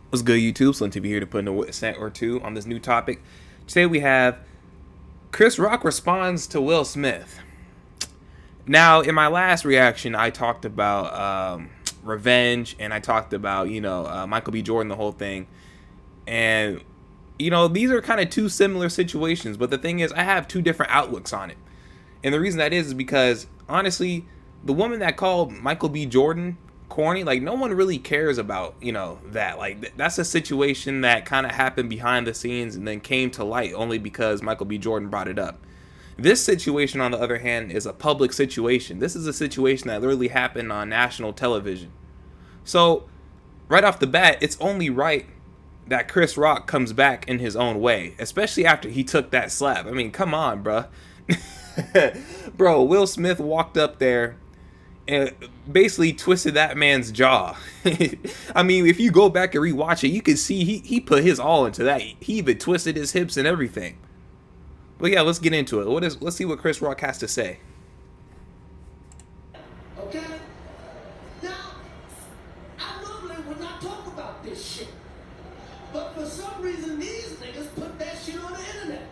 What's good, YouTube? SlimTv here to put in a cent or two on this new topic. Today we have Chris Rock responds to Will Smith. Now, in my last reaction, I talked about revenge, and I talked about, Michael B. Jordan, the whole thing. And, these are kind of two similar situations. But the thing is, I have two different outlooks on it. And the reason that is because, honestly, the woman that called Michael B. Jordan corny, like, no one really cares about, that. Like, that's a situation that kind of happened behind the scenes and then came to light only because Michael B. Jordan brought it up. This situation, on the other hand, is a public situation. This is a situation that literally happened on national television. So, right off the bat, it's only right that Chris Rock comes back in his own way, especially after he took that slap. I mean, come on, bruh. Bro, Will Smith walked up there and basically twisted that man's jaw. I mean, if you go back and rewatch it, you can see he put his all into that. He even twisted his hips and everything. But yeah, let's get into it. Let's see what Chris Rock has to say. Okay? Now, I normally would not talk about this shit. But for some reason, these niggas put that shit on the internet.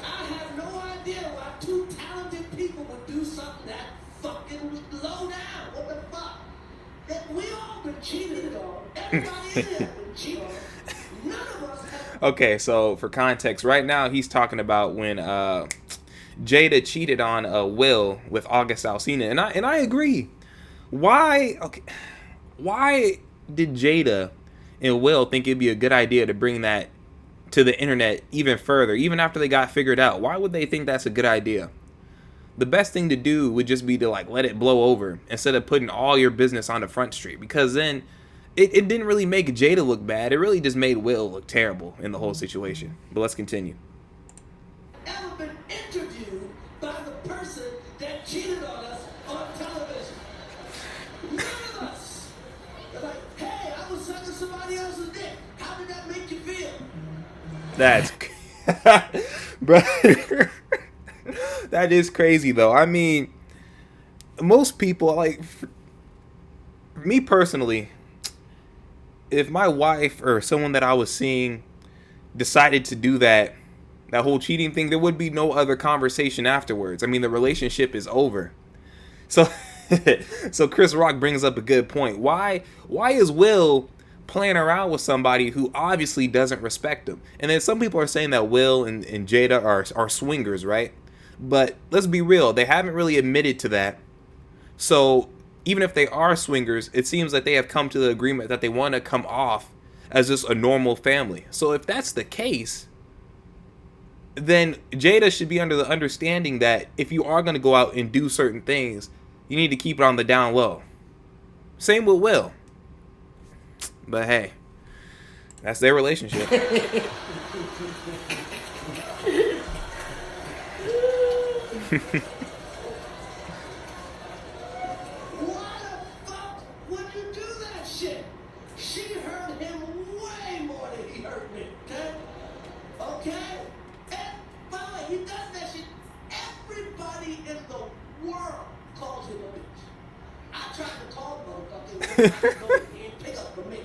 I have no idea why two talented people would do something that fucking low down. What the fuck? That we all been cheated on. Everybody in there been cheated on. None of us have. Okay, so for context, right now he's talking about when Jada cheated on Will with August Alsina, and I agree. Why? Okay, why did Jada and Will think it'd be a good idea to bring that to the internet even further, even after they got figured out? Why would they think that's a good idea? The best thing to do would just be to like let it blow over instead of putting all your business on the front street, because then it didn't really make Jada look bad. It really just made Will look terrible in the whole situation. But let's continue. Ever been interviewed by the person that cheated on us on television? None of us. They're like, hey, I was sucking somebody else's dick. How did that make you feel? That's bro. That is crazy though. I mean, most people, like me personally, if my wife or someone that I was seeing decided to do that whole cheating thing, there would be no other conversation afterwards. I mean, the relationship is over. So so Chris Rock brings up a good point. Why is Will playing around with somebody who obviously doesn't respect him? And then some people are saying that Will and Jada are swingers, right? But let's be real, they haven't really admitted to that. So even if they are swingers, it seems like they have come to the agreement that they want to come off as just a normal family. So if that's the case, then Jada should be under the understanding that if you are going to go out and do certain things, you need to keep it on the down low. Same with Will. But hey, that's their relationship. Why the fuck would you do that shit? She hurt him way more than he hurt me, okay? Okay? And by the way, he does that shit. Everybody in the world calls him a bitch. I tried to call motherfucker. He didn't pick up for me.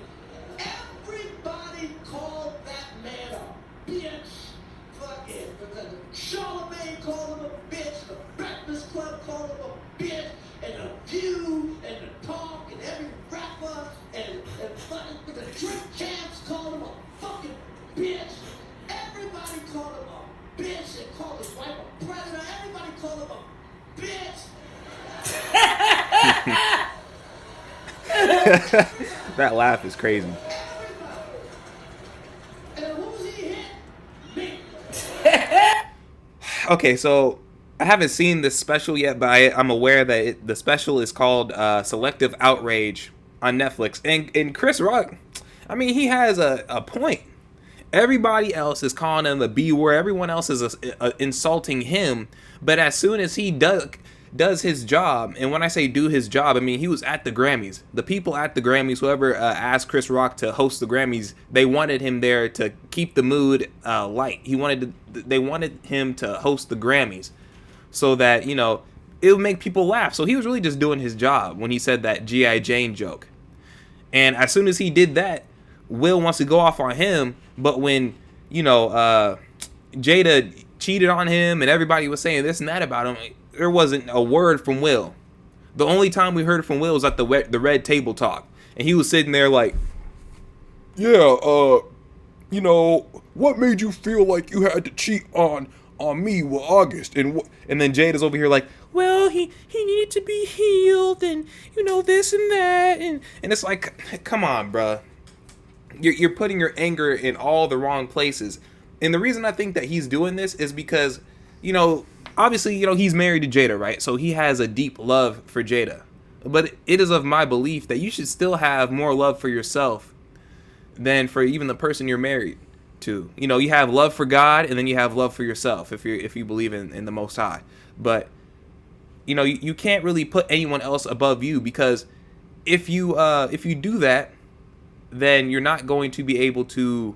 Everybody called that man a bitch. Fucking Charlamagne called him a bitch. The Breakfast Club called him a bitch. And the View and the Talk and every rapper and fucking the Drink Champs called him a fucking bitch. Everybody called him a bitch and called his wife a predator. Everybody called him a bitch. That laugh is crazy. And who's he hit? Me. Okay, so I haven't seen this special yet, but I'm aware that the special is called Selective Outrage on Netflix. And Chris Rock, I mean, he has a point. Everybody else is calling him a B word. Everyone else is insulting him. But as soon as he does his job, and when I say do his job, I mean he was at the Grammys. The people at the Grammys, whoever asked Chris Rock to host the Grammys, they wanted him there to keep the mood light. They wanted him to host the Grammys so that, it would make people laugh. So he was really just doing his job when he said that G.I. Jane joke. And as soon as he did that, Will wants to go off on him, but when, you know, Jada cheated on him and everybody was saying this and that about him, there wasn't a word from Will. The only time we heard from Will was at the red table talk, and he was sitting there like, yeah, you know, what made you feel like you had to cheat on me with August? And then Jada's over here like, well, he needed to be healed, and you know, this and that, and it's like, come on, bruh. You're putting your anger in all the wrong places. And the reason I think that he's doing this is because, you know, obviously, you know, he's married to Jada, right? So he has a deep love for Jada. But it is of my belief that you should still have more love for yourself than for even the person you're married to. You know, you have love for God, and then you have love for yourself if you believe in the Most High. But, you know, you can't really put anyone else above you, because if you do that, then you're not going to be able to,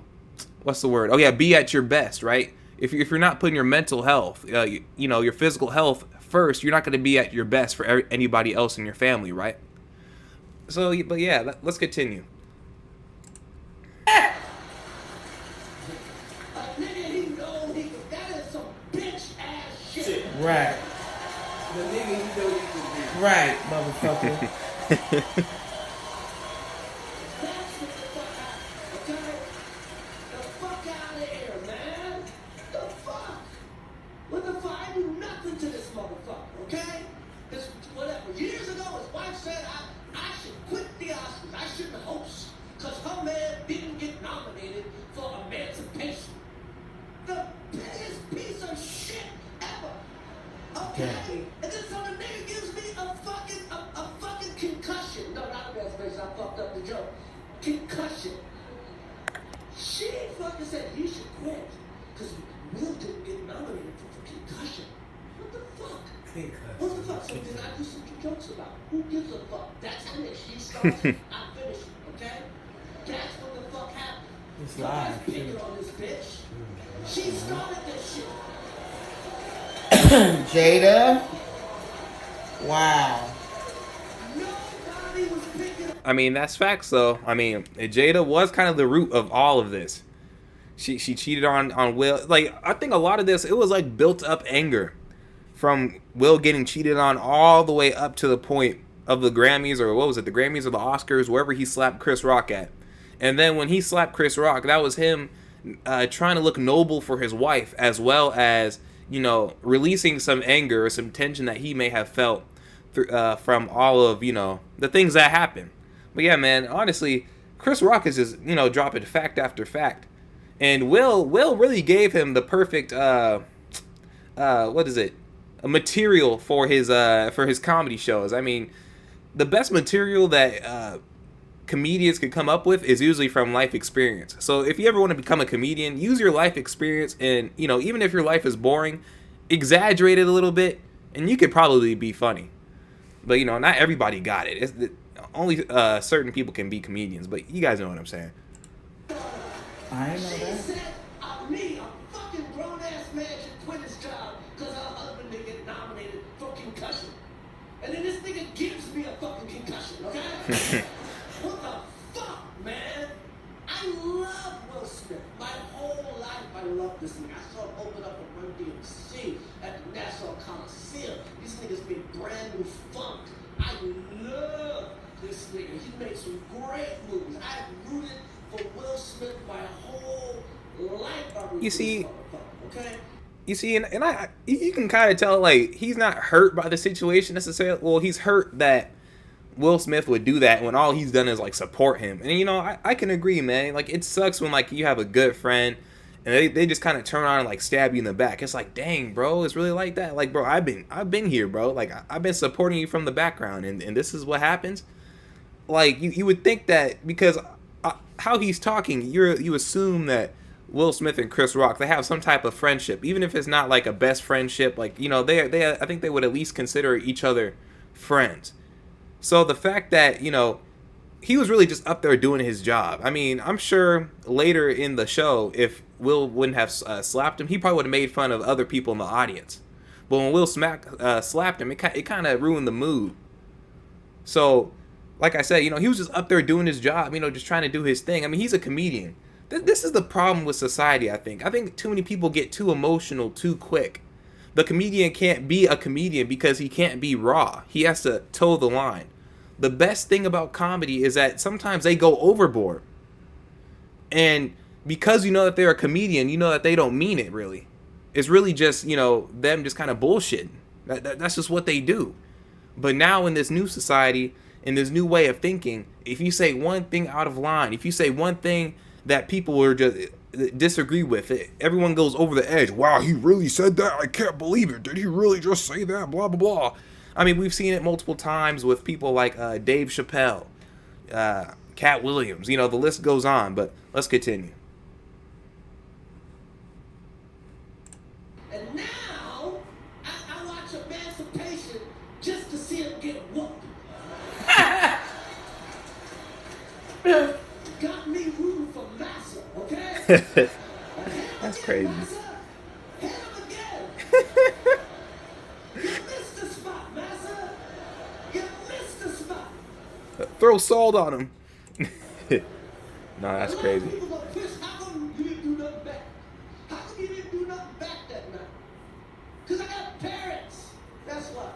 what's the word? Oh yeah, be at your best, right? If you're not putting your mental health, you know, your physical health first, you're not going to be at your best for anybody else in your family, right? So, but yeah, let's continue. Nigga, he know that is some bitch ass shit. Right. The nigga he know he can be. Right, motherfucker. That's what the fuck happened, okay? The fuck out of here, man. The fuck? What the fuck? I do nothing to this motherfucker, okay? This, whatever. Years ago, his wife said I should quit the Oscars. I shouldn't host. Because her man didn't get nominated for Emancipation. The biggest piece of shit ever. Okay? And then some nigga gives me a fucking concussion. No, not Emancipation. I fucked up the joke. Concussion. She fucking said he should quit. Because Will didn't get nominated for concussion. What the fuck? What the fuck? So did I do some jokes about? Who gives a fuck? That's how she starts. I finish it, okay? That's what the fuck happened. It's Nobody's live. picking on this bitch. She started this shit. Jada. Wow. Nobody was picking on. I mean, that's facts, though. I mean, Jada was kind of the root of all of this. She cheated on Will. Like, I think a lot of this, it was like built up anger from Will getting cheated on all the way up to the point of the Grammys, or what was it, the Grammys or the Oscars, wherever he slapped Chris Rock at. And then when he slapped Chris Rock, that was him trying to look noble for his wife, as well as, you know, releasing some anger or some tension that he may have felt from all of, you know, the things that happened. But yeah, man, honestly, Chris Rock is just, you know, dropping fact after fact. And Will really gave him the perfect, what is it, a material for his comedy shows. I mean, the best material that comedians could come up with is usually from life experience. So if you ever want to become a comedian, use your life experience, and, you know, even if your life is boring, exaggerate it a little bit, and you could probably be funny. But, you know, not everybody got it. Only certain people can be comedians, but you guys know what I'm saying. I didn't know She that. said, me, a fucking grown-ass man should quit his job because her husband didn't get nominated for concussion. And then this nigga gives me a fucking concussion, okay? What the fuck, man? I love Will Smith. My whole life I love this nigga. I saw him open up a Run DMC at the Nassau Coliseum. These niggas made brand new funk. I love this nigga. He made some great movies. I rooted for Will Smith my whole life. You see, okay? You see, and you can kind of tell, like, he's not hurt by the situation necessarily. Well, he's hurt that Will Smith would do that when all he's done is, like, support him. And, you know, I can agree, man. Like, it sucks when, like, you have a good friend and they just kind of turn on and, like, stab you in the back. It's like, dang, bro, it's really like that. Like, bro, I've been here, bro. Like, I've been supporting you from the background, and this is what happens. Like, you would think that because how he's talking, you assume that Will Smith and Chris Rock, they have some type of friendship, even if it's not like a best friendship. Like, you know, they I think they would at least consider each other friends. So the fact that, you know, he was really just up there doing his job. I mean, I'm sure later in the show, if Will wouldn't have slapped him, he probably would have made fun of other people in the audience. But when Will slapped him, it kind of ruined the mood. So like I said, you know, he was just up there doing his job, you know, just trying to do his thing. I mean, he's a comedian. This is the problem with society, I think. I think too many people get too emotional too quick. The comedian can't be a comedian because he can't be raw. He has to toe the line. The best thing about comedy is that sometimes they go overboard. And because you know that they're a comedian, you know that they don't mean it really. It's really just, you know, them just kind of bullshitting. That's just what they do. But now in this new society, in this new way of thinking, if you say one thing out of line, if you say one thing that people are just disagree with, everyone goes over the edge. Wow, he really said that? I can't believe it. Did he really just say that? Blah, blah, blah. I mean, we've seen it multiple times with people like Dave Chappelle, Cat Williams. You know, the list goes on, but let's continue. And now, I watch Emancipation just to see him get whooped. Got me rooting for Massa, okay? That's crazy. Massa, hit him again. You missed the spot, Massa. You missed the spot. Throw salt on him. No, that's crazy. People go, Chris, how come you didn't do nothing back? How come you didn't do nothing back that night? Because I got parents. That's why.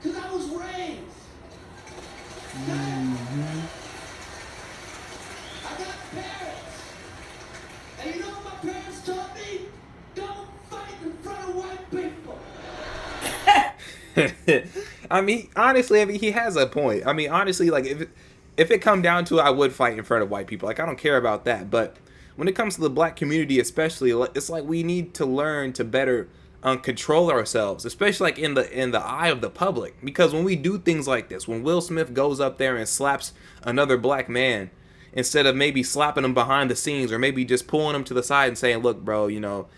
Because I was raised. I got parents. And you know what my parents taught me? Don't fight in front of white people. I mean, honestly, I mean, he has a point. I mean, honestly, like, if it come down to it, I would fight in front of white people. Like, I don't care about that. But when it comes to the black community especially, it's like we need to learn to better control ourselves, especially like in the eye of the public. Because when we do things like this, when Will Smith goes up there and slaps another black man, instead of maybe slapping him behind the scenes or maybe just pulling him to the side and saying, look, bro, you know,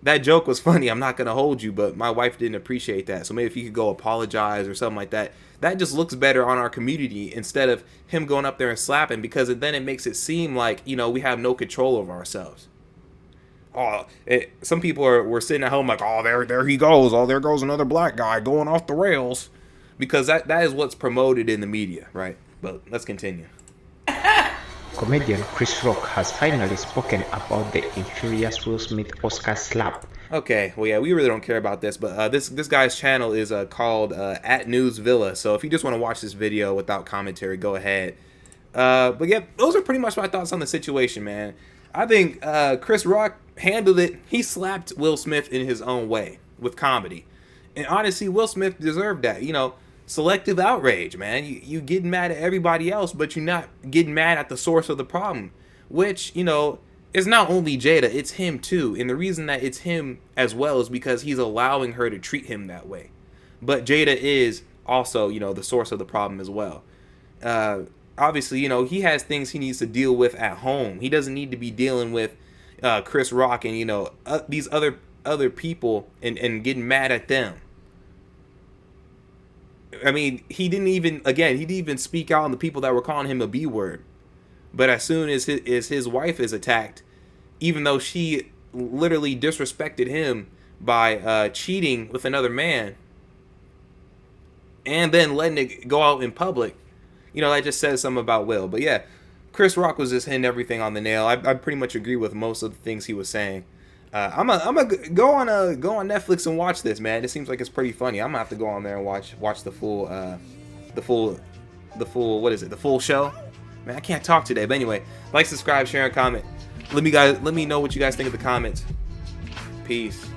that joke was funny. I'm not going to hold you, but my wife didn't appreciate that. So maybe if you could go apologize or something like that, that just looks better on our community instead of him going up there and slapping, because then it makes it seem like, you know, we have no control over ourselves. Oh, some people were sitting at home like, oh, there he goes. Oh, there goes another black guy going off the rails, because that is what's promoted in the media, right? But let's continue. Comedian Chris Rock has finally spoken about the infurious Will Smith Oscar slap. Okay, well, yeah, we really don't care about this, but this guy's channel is called at News Villa. So if you just want to watch this video without commentary, go ahead. But yeah, those are pretty much my thoughts on the situation, man. I think Chris Rock handled it. He slapped Will Smith in his own way with comedy, and honestly, Will Smith deserved that. You know, selective outrage, man. You getting mad at everybody else, but you're not getting mad at the source of the problem, which, you know, is not only Jada, it's him too. And the reason that it's him as well is because he's allowing her to treat him that way. But Jada is also, you know, the source of the problem as well. Obviously, you know, he has things he needs to deal with at home. He doesn't need to be dealing with Chris Rock and, you know, these other people and getting mad at them. I mean, he didn't even speak out on the people that were calling him a B word. But as soon as his wife is attacked, even though she literally disrespected him by cheating with another man and then letting it go out in public, you know, that just says something about Will. But yeah, Chris Rock was just hitting everything on the nail. I pretty much agree with most of the things he was saying. I'm gonna go on Netflix and watch this, man. It seems like it's pretty funny. I'm gonna have to go on there and watch the full what is it? The full show. Man, I can't talk today. But anyway, like, subscribe, share, and comment. Let me know what you guys think of the comments. Peace.